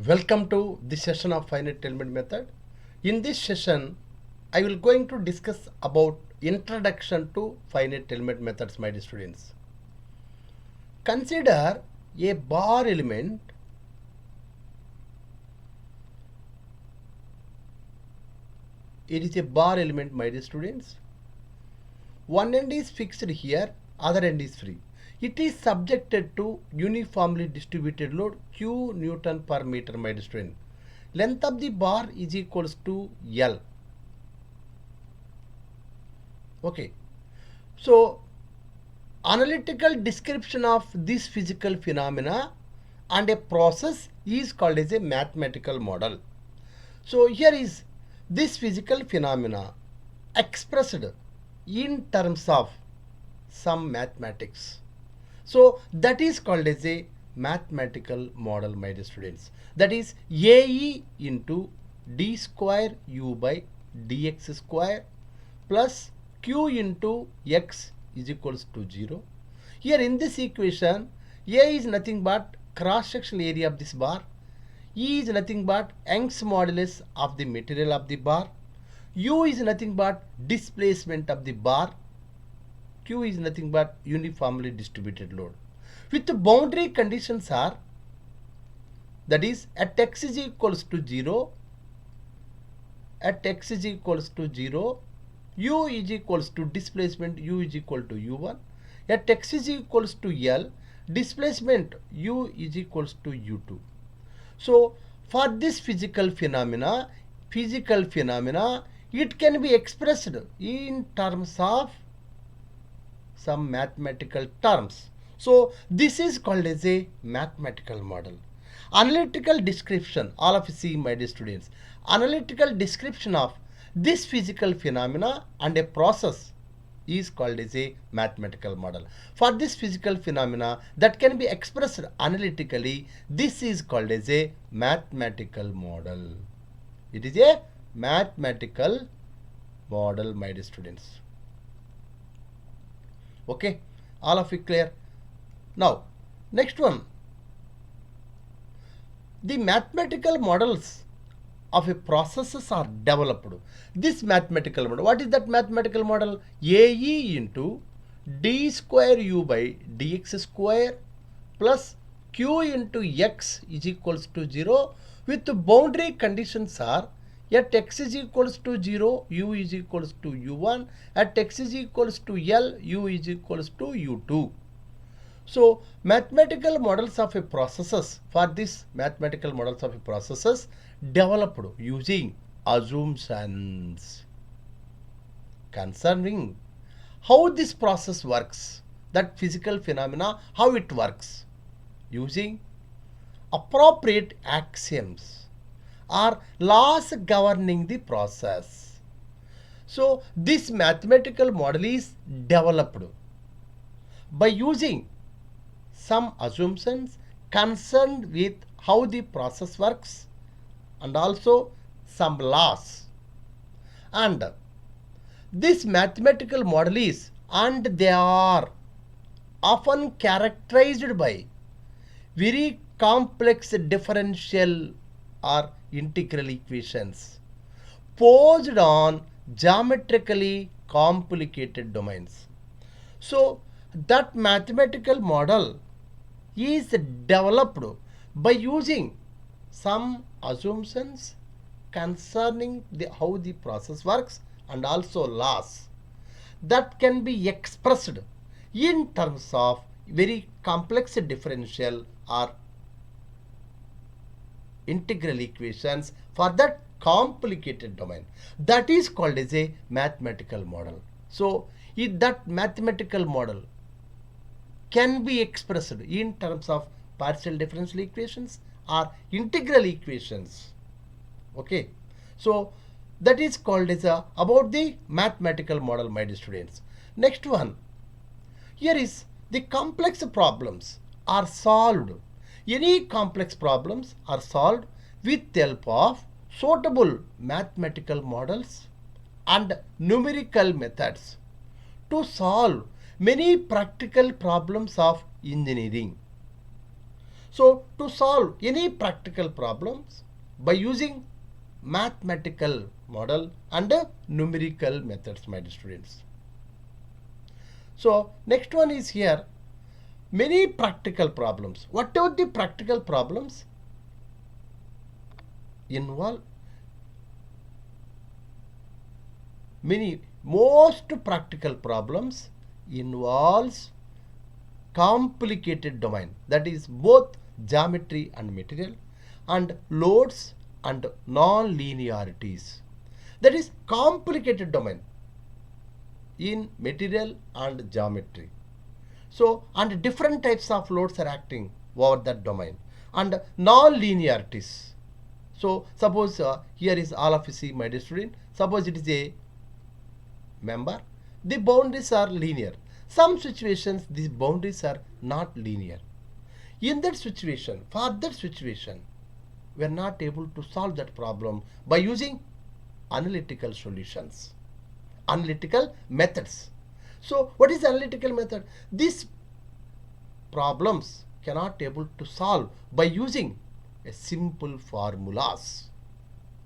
Welcome to this session of finite element method. In this session, I will going to discuss about introduction to finite element methods, my dear students. Consider a bar element. It is a bar element, my dear students. One end is fixed here, other end is free. It is subjected to uniformly distributed load Q Newton per meter, my dear student. Length of the bar is equals to L. Okay. So, analytical description of this physical phenomena and a process is called as a mathematical model. So, here is this physical phenomena expressed in terms of some mathematics. So, that is called as a mathematical model, my dear students. That is AE into d square u by dx square plus q into x is equals to 0. Here in this equation, A is nothing but cross-sectional area of this bar. E is nothing but Young's modulus of the material of the bar. U is nothing but displacement of the bar. Q is nothing but uniformly distributed load. With the boundary conditions are, that is at x is equals to 0, at x is equals to 0, u is equals to displacement u is equal to u1, at x is equals to L, displacement u is equals to u2. So, for this physical phenomena, it can be expressed in terms of some mathematical terms. So, this is called as a mathematical model. Analytical description, all of you see, my dear students, analytical description of this physical phenomena and a process is called as a mathematical model. For this physical phenomena that can be expressed analytically, this is called as a mathematical model. It is a mathematical model, my dear students. Okay, all of you clear? Now, next one. The mathematical models of a processes are developed. This mathematical model, what is that mathematical model? AE into d square u by dx square plus q into x is equals to 0 with the boundary conditions are at x is equals to 0, u is equals to u1, at x is equals to L, u is equals to u2. So, mathematical models of a processes, for this mathematical models of a processes developed using assumptions concerning how this process works, that physical phenomena, how it works, using appropriate axioms or laws governing the process. So, this mathematical model is developed by using some assumptions concerned with how the process works and also some laws. And this mathematical model is, and they are often characterized by very complex differential or integral equations posed on geometrically complicated domains. So, that mathematical model is developed by using some assumptions concerning how the process works and also laws that can be expressed in terms of very complex differential or integral equations for that complicated domain. That is called as a mathematical model. So, that mathematical model can be expressed in terms of partial differential equations or integral equations. Okay. So, that is called as about the mathematical model, my dear students. Next one. Here is the complex problems are solved. Any complex problems are solved with the help of suitable mathematical models and numerical methods to solve many practical problems of engineering. So to solve any practical problems by using mathematical model and numerical methods, my dear students. So next one is here, many practical problems. Whatever the practical problems involve most practical problems involves complicated domain, that is both geometry and material, and loads and non-linearities, that is complicated domain in material and geometry. So and different types of loads are acting over that domain, and non-linearities. So suppose here is all of you see, my dear student, suppose it is a member, the boundaries are linear. Some situations these boundaries are not linear. In that situation, for that situation, we are not able to solve that problem by using analytical solutions, analytical methods. So what is analytical method? These problems cannot able to solve by using a simple formulas.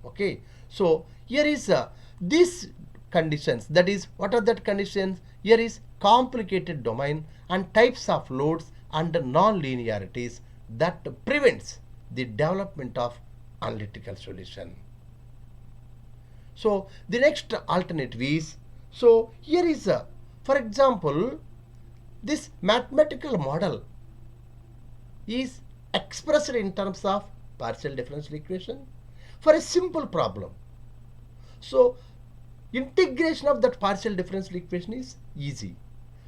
Okay, so here is these conditions, that is what are that conditions? Here is complicated domain and types of loads and non-linearities that prevents the development of analytical solution. So the next alternative is, so here is for example, this mathematical model is expressed in terms of partial differential equation for a simple problem. So integration of that partial differential equation is easy.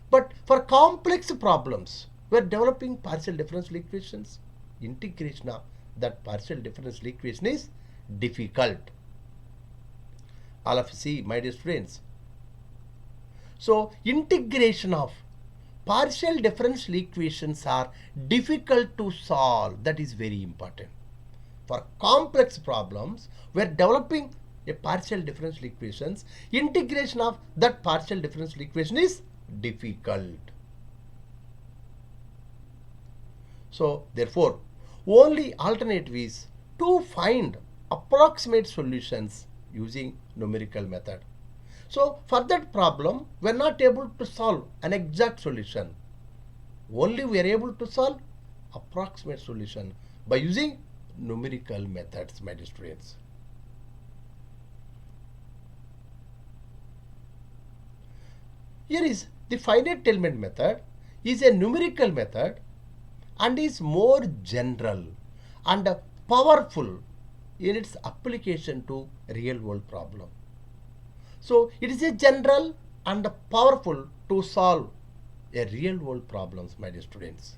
But for complex problems, we are developing partial differential equations, integration of that partial differential equation is difficult. All of you see, my dear students. So integration of partial differential equations are difficult to solve. That is very important. For complex problems, we are developing a partial differential equations. Integration of that partial differential equation is difficult. So therefore, only alternative is to find approximate solutions using numerical method. So for that problem, we are not able to solve an exact solution. Only we are able to solve approximate solution by using numerical methods, my dear students. Here is the finite element method is a numerical method and is more general and powerful in its application to real world problem. So it is a general and powerful to solve a real world problems, my dear students.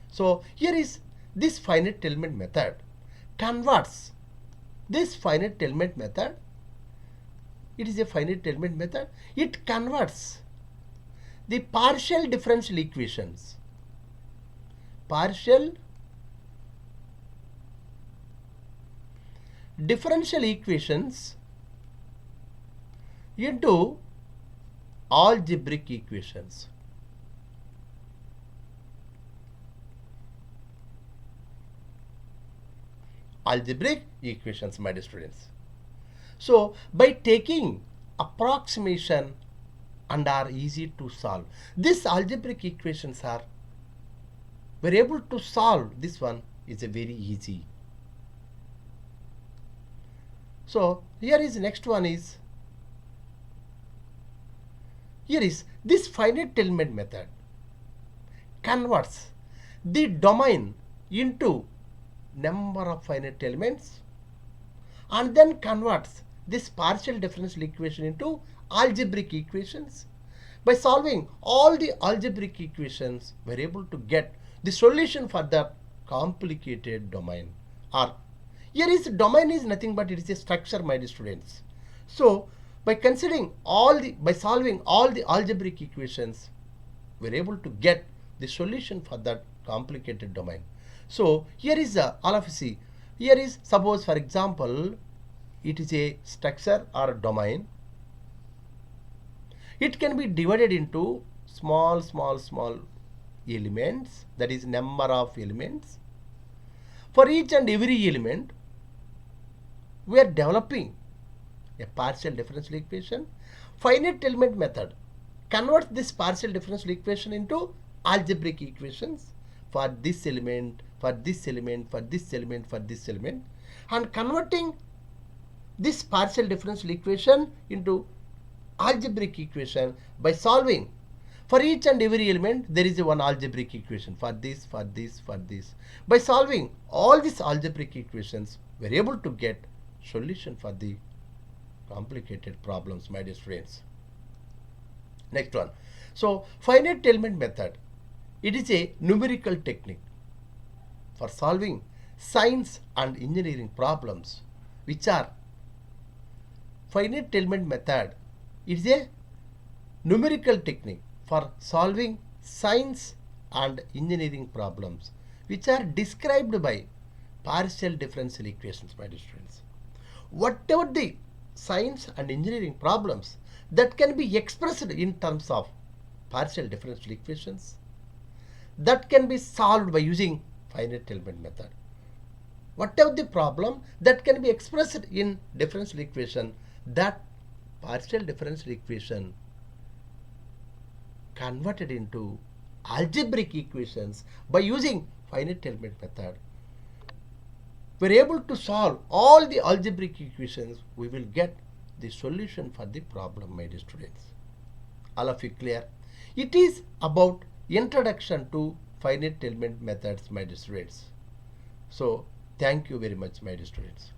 So here is this finite element method converts this finite element method. It is a finite element method. It converts the partial differential equations, partial differential equations into algebraic equations. Algebraic equations, my dear students. So by taking approximation and are easy to solve, these algebraic equations are, we are able to solve this one is a very easy. So here is next one is, here is this finite element method converts the domain into number of finite elements and then converts this partial differential equation into algebraic equations. By solving all the algebraic equations, we are able to get the solution for the complicated domain. Or here is domain is nothing but it is a structure, my dear students. So by considering by solving all the algebraic equations, we are able to get the solution for that complicated domain. So here is all of you see. Here is, suppose for example, it is a structure or a domain. It can be divided into small elements, that is number of elements. For each and every element, we are developing a partial differential equation. Finite element method converts this partial differential equation into algebraic equations for this element, for this element, for this element, for this element, and converting this partial differential equation into algebraic equation by solving for each and every element there is a one algebraic equation for this, for this, for this. By solving all these algebraic equations, we are able to get solution for the complicated problems, my dear students. Next one. So, finite element method. It is a numerical technique for solving science and engineering problems which are finite element method. It is a numerical technique for solving science and engineering problems which are described by partial differential equations, my dear students. Whatever the science and engineering problems that can be expressed in terms of partial differential equations, that can be solved by using finite element method. Whatever the problem that can be expressed in differential equation, that partial differential equation converted into algebraic equations by using finite element method. We are able to solve all the algebraic equations, we will get the solution for the problem, my dear students. All of you clear? It is about introduction to finite element methods, my dear students. So, thank you very much, my dear students.